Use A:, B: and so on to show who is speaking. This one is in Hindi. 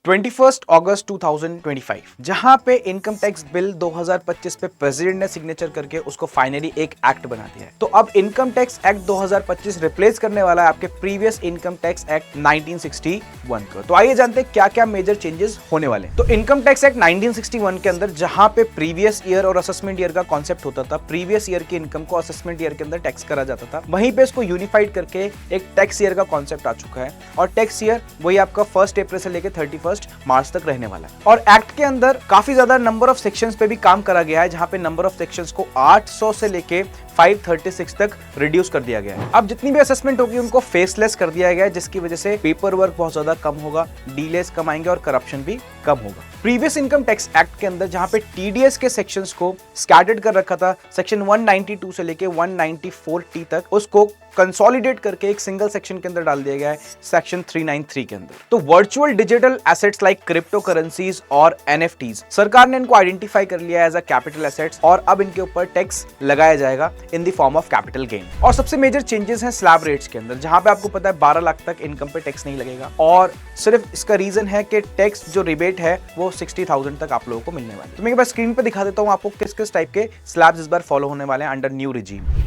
A: 21 अगस्त 2025 जहां पे इनकम टैक्स बिल 2025 पे प्रेसिडेंट ने सिग्नेचर करके उसको फाइनली एक एक्ट बना दिया है। तो अब इनकम टैक्स एक्ट 2025 रिप्लेस करने वाला है आपके प्रीवियस इनकम टैक्स एक्ट 1961 को। तो आइए जानते हैं क्या क्या मेजर चेंजेस होने वाले हैं। तो इनकम टैक्स एक्ट 1961 के अंदर जहां पे प्रीवियस ईयर और असेसमेंट ईयर का कॉन्सेप्ट होता था, प्रीवियस ईयर की इनकम को असेसमेंट ईयर के अंदर टैक्स करा जाता था, वहीं पे इसको यूनिफाइड करके एक टैक्स ईयर का कॉन्सेप्ट आ चुका है। और टैक्स ईयर वही आपका 1 अप्रैल से लेकर 31 मार्च तक रहने वाला है। और एक्ट के अंदर काफी ज्यादा नंबर ऑफ सेक्शंस पे भी काम करा गया है, जहां पे नंबर ऑफ सेक्शंस को 800 से लेके 536 तक रिड्यूस कर दिया गया है। अब जितनी भी असेसमेंट होगी उनको फेसलेस कर दिया गया है, जिसकी वजह से पेपर वर्क बहुत ज्यादा कम होगा, डीलेस कम आएंगे और करप्शन भी कम होगा। प्रीवियस इनकम टैक्स एक्ट के अंदर जहां पे टीडीएस के सेक्शंस को स्कैटर्ड कर रखा था, सेक्शन 192 से लेके 194T तक, उसको कंसोलिडेट करके एक सिंगल सेक्शन के अंदर डाल दिया गया है, सेक्शन 393 के अंदर। तो virtual digital assets like crypto currencies और एनएफटीज, सरकार ने इनको आइडेंटिफाई कर लिया एज अ कैपिटल एसेट्स और अब इनके ऊपर टैक्स लगाया जाएगा in the form of capital gain. और सबसे मेजर चेंजेस हैं स्लैब रेट्स के अंदर, जहां पे आपको पता है 12 लाख तक इनकम पे टैक्स नहीं लगेगा और सिर्फ इसका रीजन है कि टैक्स जो रिबेट है वो 60,000 तक आप लोगों को मिलने वाला है। तो मैं एक बार स्क्रीन पे दिखा देता हूं आपको किस किस टाइप के स्लैब्स इस बार फॉलो होने वाले हैं अंडर न्यू रिजीम।